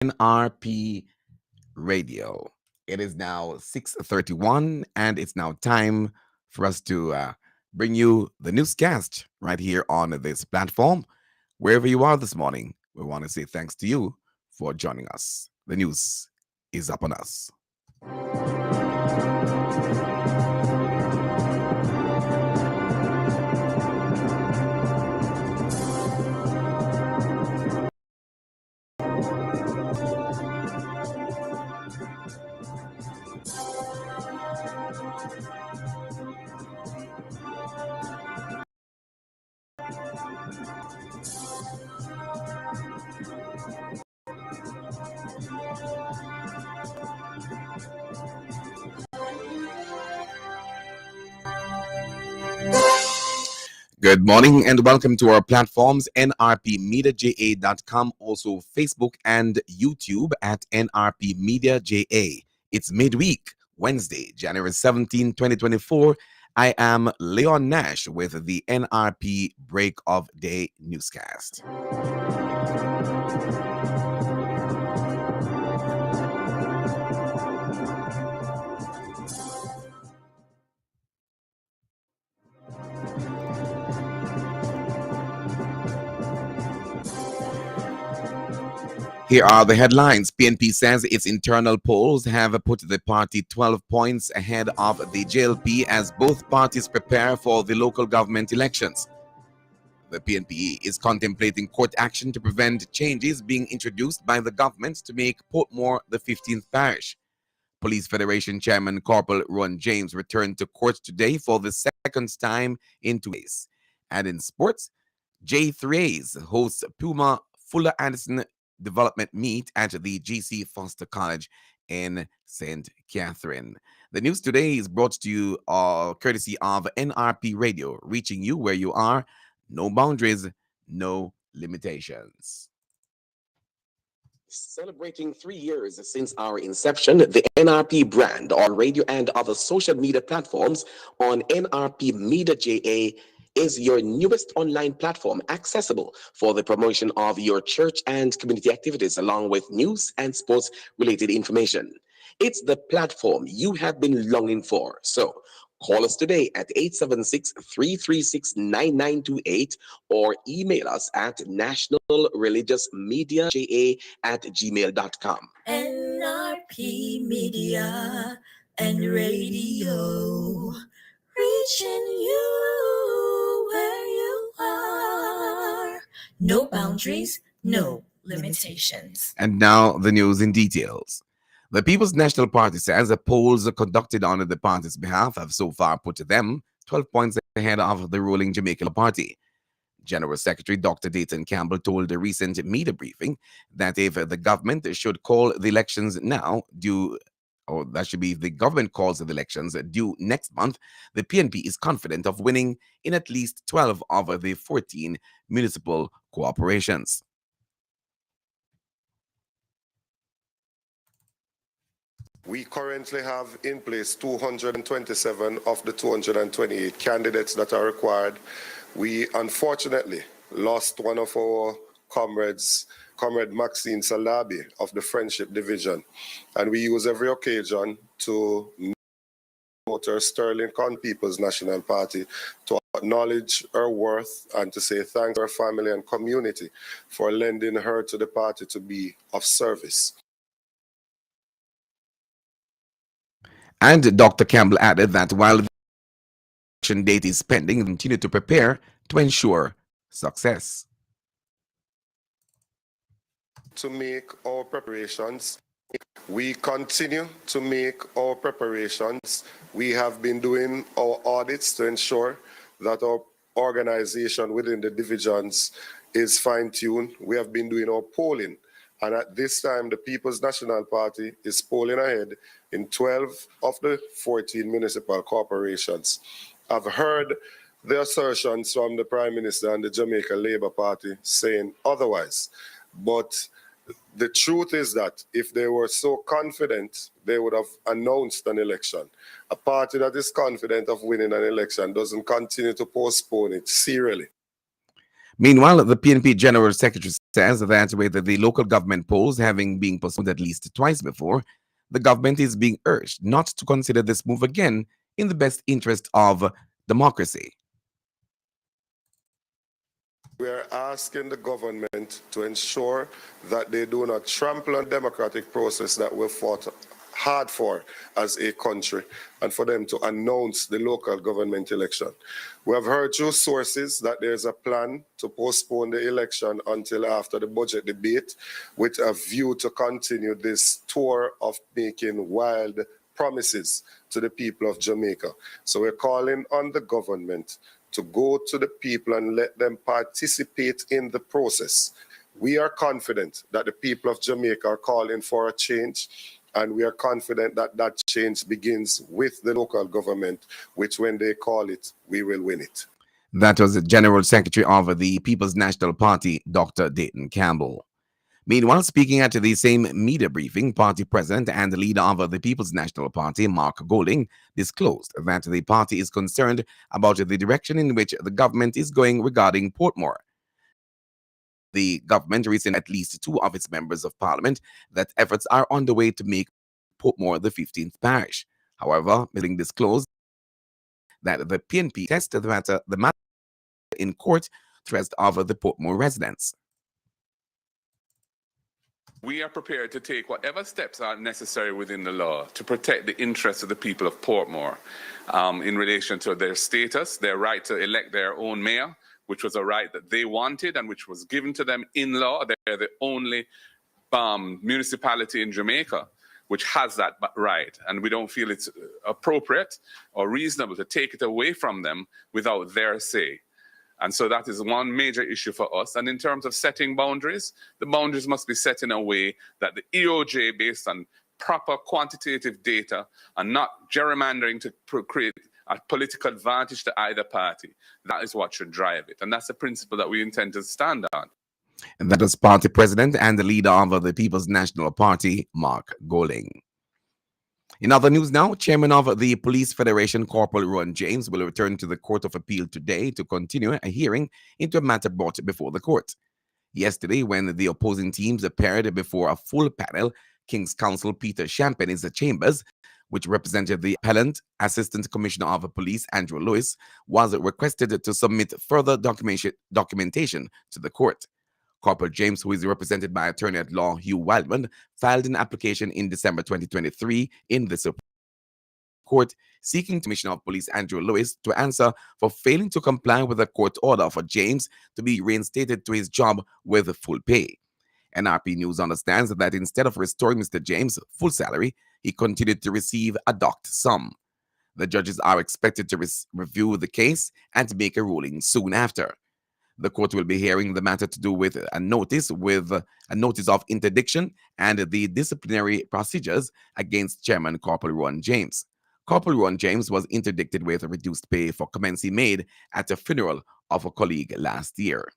NRP Radio. It is now 6:31, and it's now time for us to bring you the newscast right here on this platform. Wherever you are this morning, we want to say thanks to you for joining us. The news is upon us. Good morning and welcome to our platforms nrpmediaja.com, also Facebook and YouTube at NRP Media JA. It's midweek, Wednesday, January 17, 2024. I am Leon Nash with the NRP Break of Day newscast. Here are the headlines. PNP says its internal polls have put the party 12 points ahead of the JLP as both parties prepare for the local government elections. The PNP is contemplating court action to prevent changes being introduced by the government to make Portmore the 15th parish. Police Federation Chairman Corporal Ron James returned to court today for the second time in 2 days. And in sports, J3A's hosts Puma Fuller Anderson Development Meet at the GC Foster College in St. Catherine. The news today is brought to you courtesy of NRP Radio, reaching you where you are. No boundaries, no limitations. Celebrating 3 years since our inception, the NRP brand on radio and other social media platforms on NRP Media JA is your newest online platform accessible for the promotion of your church and community activities along with news and sports related information. It's the platform you have been longing for. So call us today at 876-336-9928 or email us at nationalreligiousmedia@gmail.com. NRP Media and Radio, reaching you where you are. No boundaries, no limitations. And now the news in details. The People's National Party says the polls conducted on the party's behalf have so far put them 12 points ahead of the ruling Jamaica Party. General Secretary Dr. Dayton Campbell told a recent media briefing that if the government should call the elections now due, or that should be the government calls the elections due next month, the PNP is confident of winning in at least 12 of the 14 municipal corporations. We currently have in place 227 of the 228 candidates that are required. We unfortunately lost one of our comrades, Comrade Maxine Salabi of the Friendship Division, and we use every occasion to promote her Sterling Con People's National Party, to acknowledge her worth and to say thanks to her family and community for lending her to the party to be of service. And Dr. Campbell added that while the election date is pending, continue to prepare to ensure success. To make our preparations, we continue to make our preparations. We have been doing our audits to ensure that our organization within the divisions is fine-tuned. We have been doing our polling. And at this time, the People's National Party is polling ahead in 12 of the 14 municipal corporations. I've heard the assertions from the Prime Minister and the Jamaica Labour Party saying otherwise. But the truth is that if they were so confident, they would have announced an election. A party that is confident of winning an election doesn't continue to postpone it serially. Meanwhile, the PNP General Secretary says that with the local government polls having been postponed at least twice before, the government is being urged not to consider this move again in the best interest of democracy. We are asking the government to ensure that they do not trample on the democratic process that we fought hard for as a country, and for them to announce the local government election. We have heard through sources that there's a plan to postpone the election until after the budget debate, with a view to continue this tour of making wild promises to the people of Jamaica. So we're calling on the government to go to the people and let them participate in the process. We are confident that the people of Jamaica are calling for a change, and we are confident that that change begins with the local government, which when they call it, we will win it. That was the General Secretary of the People's National Party, Dr. Dayton Campbell. Meanwhile, speaking at the same media briefing, party president and leader of the People's National Party, Mark Golding, disclosed that the party is concerned about the direction in which the government is going regarding Portmore. The government recently at least two of its members of parliament that efforts are underway to make Portmore the 15th parish. However, Golding disclosed that the PNP tested the matter in court to rest of the Portmore residents. We are prepared to take whatever steps are necessary within the law to protect the interests of the people of Portmore in relation to their status, their right to elect their own mayor, which was a right that they wanted and which was given to them in law. They're the only municipality in Jamaica which has that right, and we don't feel it's appropriate or reasonable to take it away from them without their say. And so that is one major issue for us. And in terms of setting boundaries, the boundaries must be set in a way that the EOJ, based on proper quantitative data and not gerrymandering to create a political advantage to either party, that is what should drive it. And that's the principle that we intend to stand on. And that was party president and the leader of the People's National Party, Mark Golding. In other news now, Chairman of the Police Federation, Corporal Ron James, will return to the Court of Appeal today to continue a hearing into a matter brought before the court. Yesterday, when the opposing teams appeared before a full panel, King's Counsel Peter Champagne in the chambers, which represented the appellant, Assistant Commissioner of Police Andrew Lewis, was requested to submit further documentation to the court. Corporal James, who is represented by attorney-at-law Hugh Wildman, filed an application in December 2023 in the Supreme Court seeking Commissioner of Police Andrew Lewis to answer for failing to comply with a court order for James to be reinstated to his job with full pay. NRP News understands that instead of restoring Mr. James' full salary, he continued to receive a docked sum. The judges are expected to review the case and make a ruling soon after. The court will be hearing the matter to do with a notice of interdiction and the disciplinary procedures against Chairman Corporal Ron James. Corporal Ron James was interdicted with reduced pay for comments he made at a funeral of a colleague last year.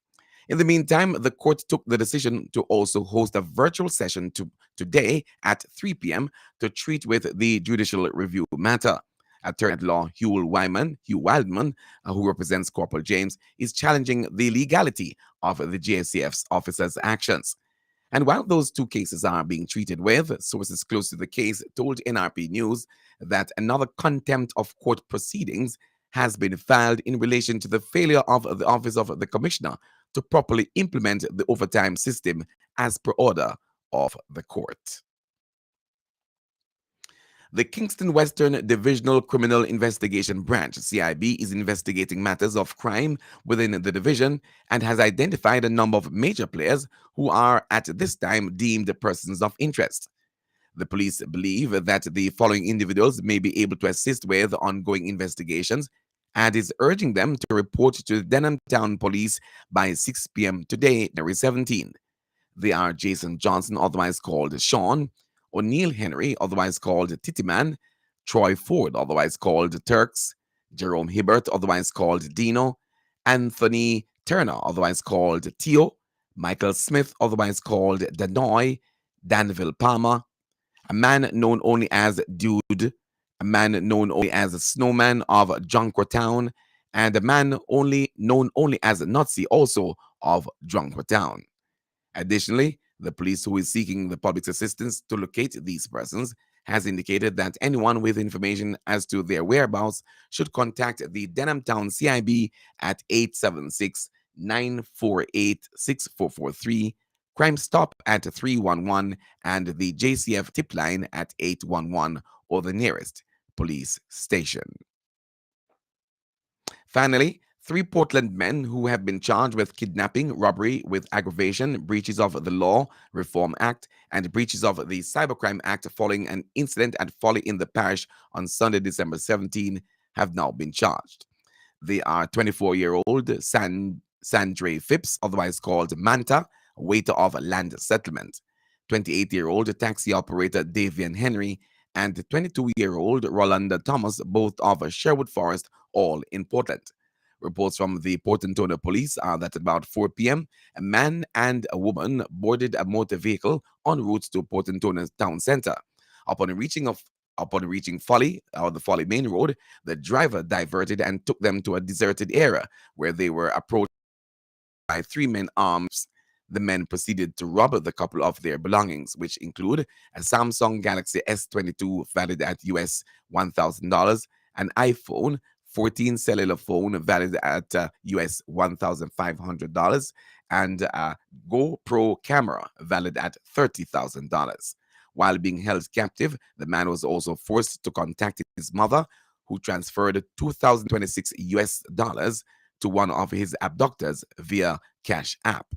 In the meantime, the court took the decision to also host a virtual session today at 3 p.m. to treat with the judicial review matter. Attorney-at-law Hugh Wildman, who represents Corporal James, is challenging the legality of the JSCF's officers' actions. And while those two cases are being treated with, sources close to the case told NRP News that another contempt of court proceedings has been filed in relation to the failure of the Office of the Commissioner to properly implement the overtime system as per order of the court. The Kingston Western Divisional Criminal Investigation Branch, CIB, is investigating matters of crime within the division and has identified a number of major players who are at this time deemed persons of interest. The police believe that the following individuals may be able to assist with ongoing investigations and is urging them to report to the Denham Town Police by 6 p.m. today, January 17. They are Jason Johnson, otherwise called Sean, O'Neill Henry, otherwise called Tittyman, Troy Ford, otherwise called Turks, Jerome Hibbert, otherwise called Dino, Anthony Turner, otherwise called Tio, Michael Smith, otherwise called Danoy, Danville Palmer, a man known only as Dude, a man known only as Snowman of Junkertown, and a man known only as Nazi, also of Drunk Town. Additionally, the police who is seeking the public's assistance to locate these persons has indicated that anyone with information as to their whereabouts should contact the Denham Town CIB at 876 948 6443, Crime Stop at 311, and the JCF tip line at 811 or the nearest police station. Finally, 3 Portland men who have been charged with kidnapping, robbery with aggravation, breaches of the Law Reform Act, and breaches of the Cybercrime Act following an incident at Folly in the Parish on Sunday, December 17, have now been charged. They are 24-year-old Sandre Phipps, otherwise called Manta, waiter of Land Settlement, 28-year-old taxi operator Davian Henry, and 22-year-old Rolanda Thomas, both of Sherwood Forest, all in Portland. Reports from the Portentona police are that about 4 p.m., a man and a woman boarded a motor vehicle en route to Portentona town center. Upon reaching Folly, or the Folly Main Road, the driver diverted and took them to a deserted area where they were approached by 3 men armed. The men proceeded to rob the couple of their belongings, which include a Samsung Galaxy S22 valued at US $1,000, an iPhone 14 cellular phone valued at US $1,500, and a GoPro camera valued at $30,000. While being held captive, the man was also forced to contact his mother, who transferred 2,026 US dollars to one of his abductors via Cash App.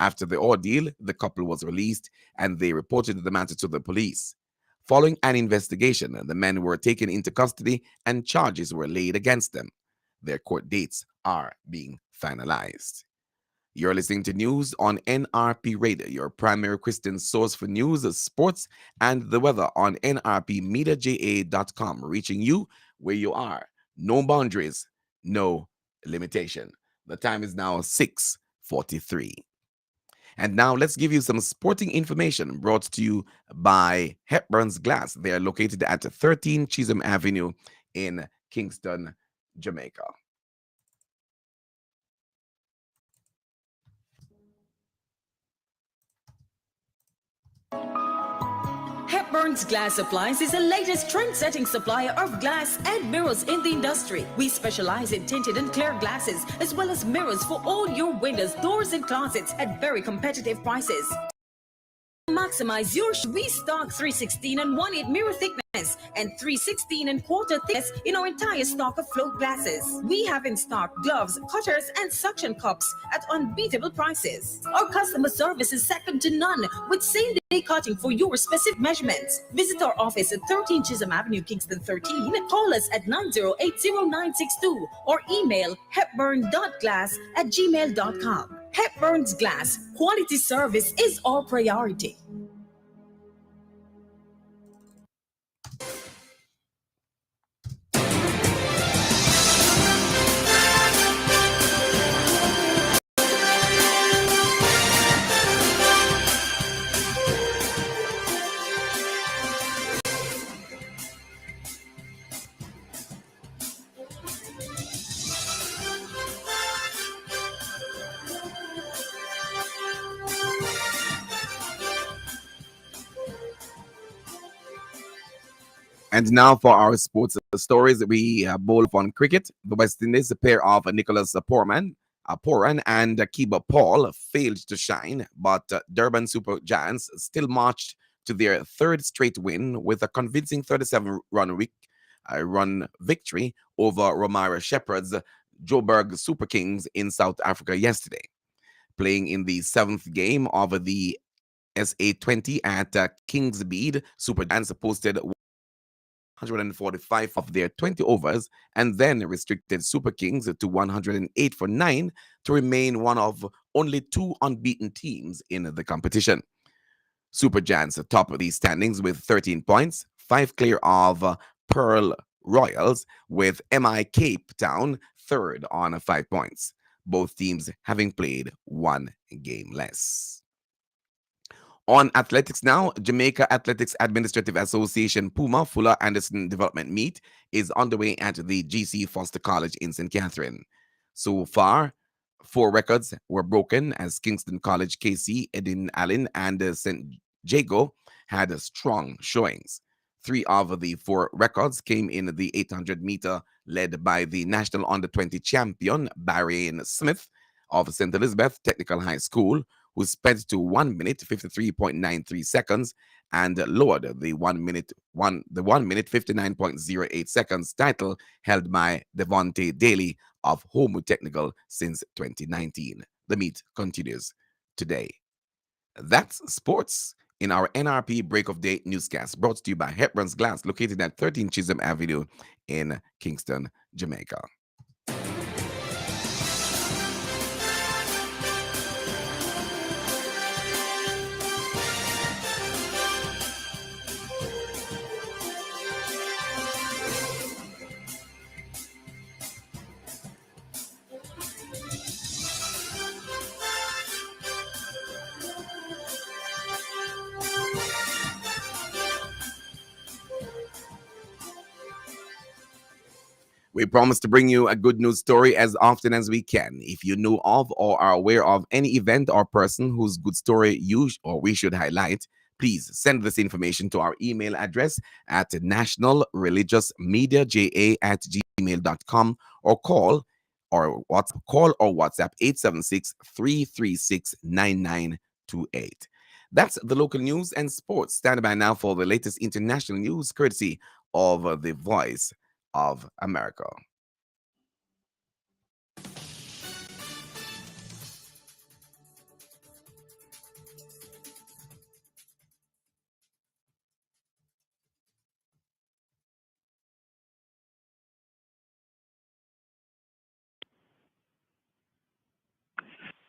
After the ordeal, the couple was released and they reported the matter to the police. Following an investigation, the men were taken into custody and charges were laid against them. Their court dates are being finalized. You're listening to news on NRP Radio, your primary Christian source for news, sports, and the weather on nrpmediaja.com, reaching you where you are. No boundaries, no limitation. The time is now 6:43. And now let's give you some sporting information brought to you by Hepburn's Glass. They are located at 13 Chisholm Avenue in Kingston, Jamaica. Hepburn's Glass Supplies is the latest trend-setting supplier of glass and mirrors in the industry. We specialize in tinted and clear glasses, as well as mirrors for all your windows, doors, and closets at very competitive prices. Maximize your we stock 316 and 1/8 mirror thickness and 316 and quarter thickness in our entire stock of float glasses. We have in stock gloves, cutters, and suction cups at unbeatable prices. Our customer service is second to none with same-day cutting for your specific measurements. Visit our office at 13 Chisholm Avenue, Kingston 13. Call us at 9080962 or email hepburn.glass@gmail.com. Hepburn's Glass, quality service is our priority. And now for our sports stories, we bowl on cricket. The West Indies, a pair of Nicholas Poran and Kiba Paul failed to shine, but Durban Super Giants still marched to their third straight win with a convincing 37-run victory over Romara Shepherd's Joburg Super Kings in South Africa yesterday. Playing in the 7th game of the SA20 at Kingsmead, Super Giants posted 145 of their 20 overs and then restricted Super Kings to 108 for 9 to remain one of only 2 unbeaten teams in the competition. Super Giants top of these standings with 13 points, 5 clear of Pearl Royals, with MI Cape Town third on 5 points, both teams having played 1 game less. On athletics now, Jamaica Athletics Administrative Association Puma Fuller Anderson Development Meet is underway at the GC Foster College in St. Catherine. So far, 4 records were broken as Kingston College KC, Edin Allen, and St. Jago had strong showings. 3 of the 4 records came in the 800 meter, led by the national under-20 champion Barry Smith of St. Elizabeth Technical High School, who sped to 1 minute 53.93 seconds and lowered the 1 minute 59.08 seconds title held by Devontae Daly of Homu Technical since 2019. The meet continues today. That's sports in our NRP Break of Day newscast, brought to you by Hepburn's Glass, located at 13 Chisholm Avenue in Kingston, Jamaica. We promise to bring you a good news story as often as we can. If you know of or are aware of any event or person whose good story you or we should highlight, please send this information to our email address at nationalreligiousmediaja@gmail.com or call or WhatsApp 876-336-9928. That's the local news and sports. Stand by now for the latest international news, courtesy of the Voice of America.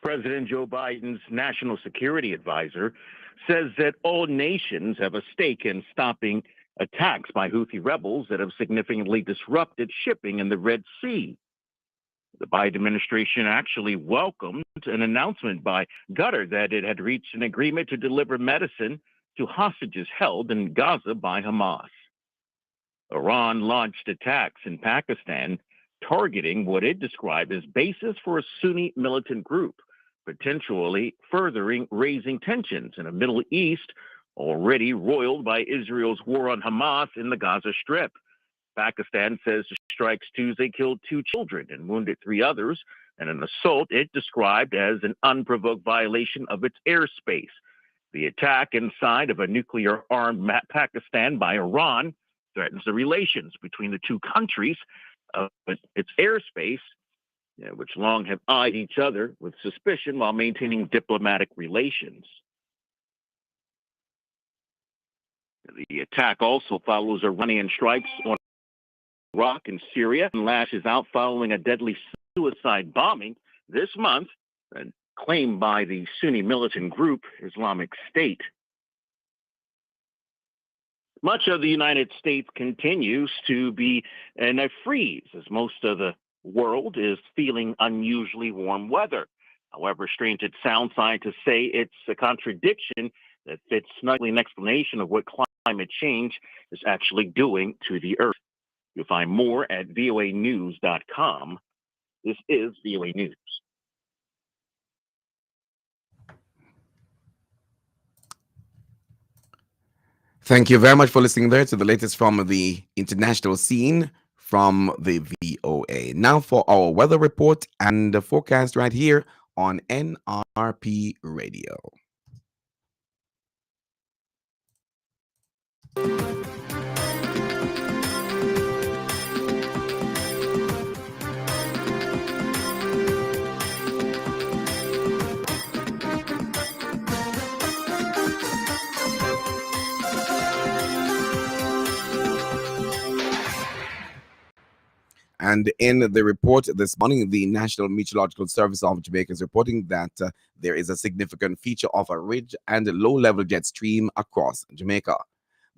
President Joe Biden's national security advisor says that all nations have a stake in stopping attacks by Houthi rebels that have significantly disrupted shipping in the Red Sea. The Biden administration actually welcomed an announcement by Qatar that it had reached an agreement to deliver medicine to hostages held in Gaza by Hamas. Iran launched attacks in Pakistan, targeting what it described as bases for a Sunni militant group, potentially furthering raising tensions in a Middle East already roiled by Israel's war on Hamas in the Gaza Strip. Pakistan says the strikes Tuesday killed 2 children and wounded 3 others, and an assault it described as an unprovoked violation of its airspace. The attack inside of a nuclear-armed Pakistan by Iran threatens the relations between the 2 countries, but its airspace, which long have eyed each other with suspicion while maintaining diplomatic relations. The attack also follows Iranian strikes on Iraq and Syria and lashes out following a deadly suicide bombing this month claimed by the Sunni militant group Islamic State. Much of the United States continues to be in a freeze as most of the world is feeling unusually warm weather. However strange it sounds, scientists say it's a contradiction that fits snugly an explanation of what climate change is actually doing to the Earth. You'll find more at voanews.com. This is VOA News. Thank you very much for listening there to the latest from the international scene from the VOA. Now for our weather report and the forecast right here on NRP Radio. And in the report this morning, the National Meteorological Service of Jamaica is reporting that there is a significant feature of a ridge and a low-level jet stream across Jamaica.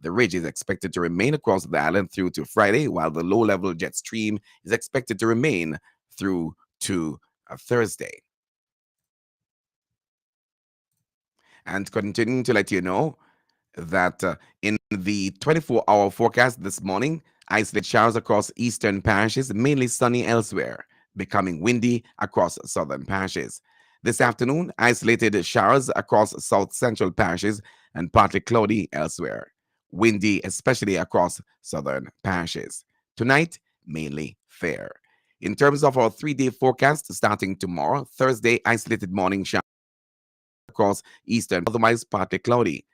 The ridge is expected to remain across the island through to Friday, while the low-level jet stream is expected to remain through to Thursday. And continuing to let you know that in the 24-hour forecast this morning, isolated showers across eastern parishes, mainly sunny elsewhere. becoming windy across southern parishes. This afternoon, isolated showers across south central parishes and partly cloudy elsewhere. Windy, especially across southern parishes. Tonight, mainly fair. In terms of our 3-day forecast, starting tomorrow, Thursday, isolated morning showers across eastern, otherwise partly cloudy.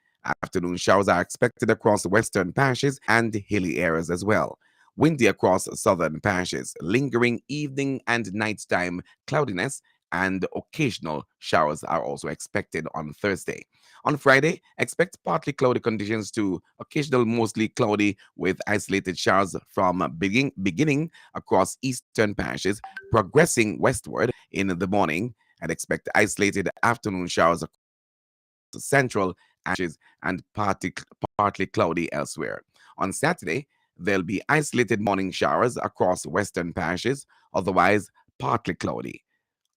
Afternoon showers are expected across western parishes and hilly areas as well. Windy across southern parishes, lingering evening and nighttime cloudiness, and occasional showers are also expected on Thursday. On Friday, expect partly cloudy conditions to occasional mostly cloudy with isolated showers from beginning across eastern parishes, progressing westward in the morning, and expect isolated afternoon showers across central parishes and partly cloudy elsewhere. On Saturday, there'll be isolated morning showers across western parishes, otherwise partly cloudy.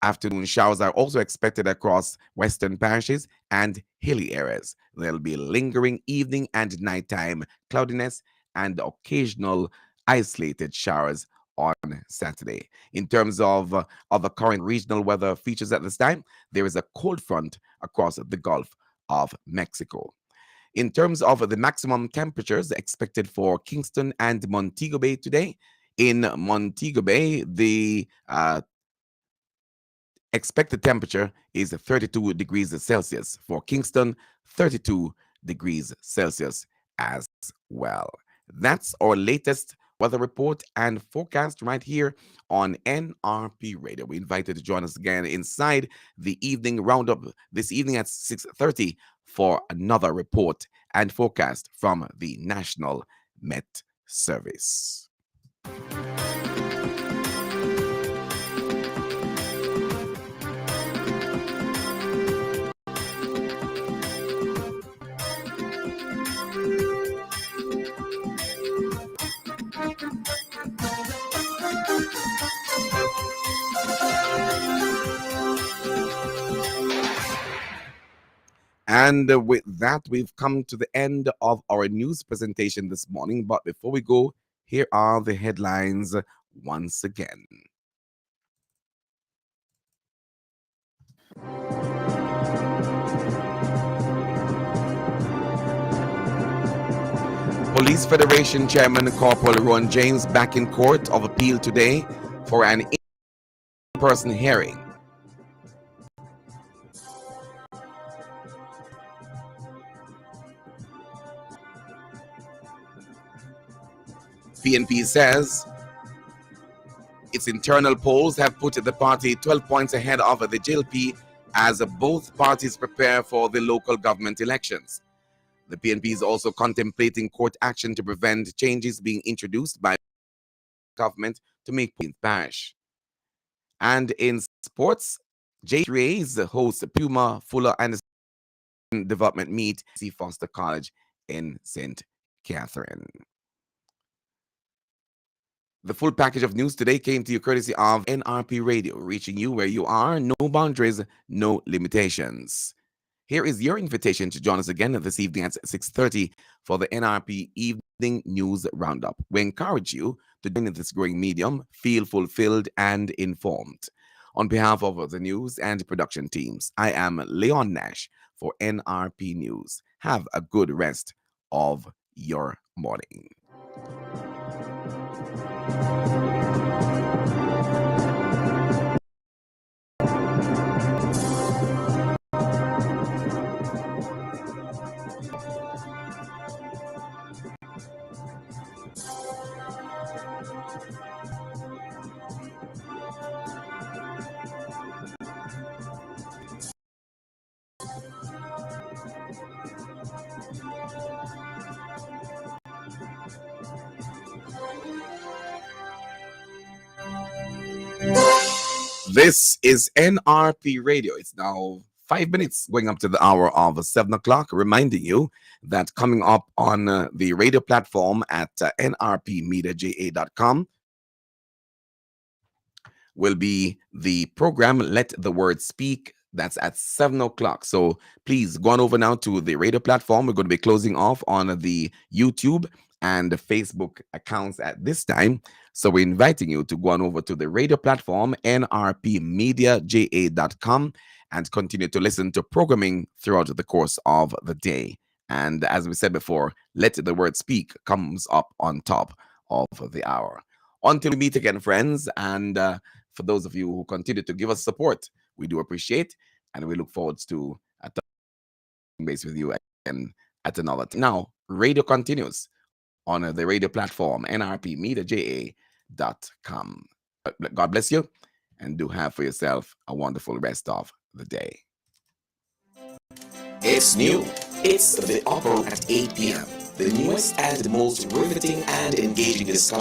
Afternoon showers are also expected across western parishes and hilly areas. There'll be lingering evening and nighttime cloudiness and occasional isolated showers on Saturday. In terms of other current regional weather features at this time, there is a cold front across the Gulf of Mexico. In terms of the maximum temperatures expected for Kingston and Montego Bay today, in Montego Bay, the expected temperature is 32 degrees Celsius. For Kingston, 32 degrees Celsius as well. That's our latest weather report and forecast right here on NRP Radio. We invite you to join us again inside the evening roundup this evening at 6:30 for another report and forecast from the National Met Service. And with that, we've come to the end of our news presentation this morning. But before we go, here are the headlines once again. Police Federation Chairman Corporal Ron James back in court of appeal today for an in-person hearing. PNP says its internal polls have put the party 12 points ahead of the JLP as both parties prepare for the local government elections. The PNP is also contemplating court action to prevent changes being introduced by government to make parish. And in sports, J3A's host Puma, Fuller, and Development meet C. Foster College in St. Catherine. The full package of news today came to you courtesy of NRP Radio, reaching you where you are, no boundaries, no limitations. Here is your invitation to join us again this evening at 6:30 for the NRP Evening News Roundup. We encourage you to join in this growing medium, feel fulfilled and informed. On behalf of the news and production teams, I am Leon Nash for NRP News. Have a good rest of your morning. This is NRP Radio. It's now 5 minutes going up to the hour of 7 o'clock, reminding you that coming up on the radio platform at nrpmediaja.com will be the program Let the Word Speak That's at 7 o'clock. So please go on over now to the radio platform. We're going to be closing off on the YouTube and the Facebook accounts at this time. So we're inviting you to go on over to the radio platform, nrpmediaja.com, and continue to listen to programming throughout the course of the day. And as we said before, Let the Word Speak comes up on top of the hour. Until we meet again, friends, and for those of you who continue to give us support, we do appreciate, and we look forward to touching base with you again at another time. Now, radio continues on the radio platform, nrpmediaja.com. God bless you, and do have for yourself a wonderful rest of the day. It's new. It's The Upper at 8 p.m. The newest and most riveting and engaging discussion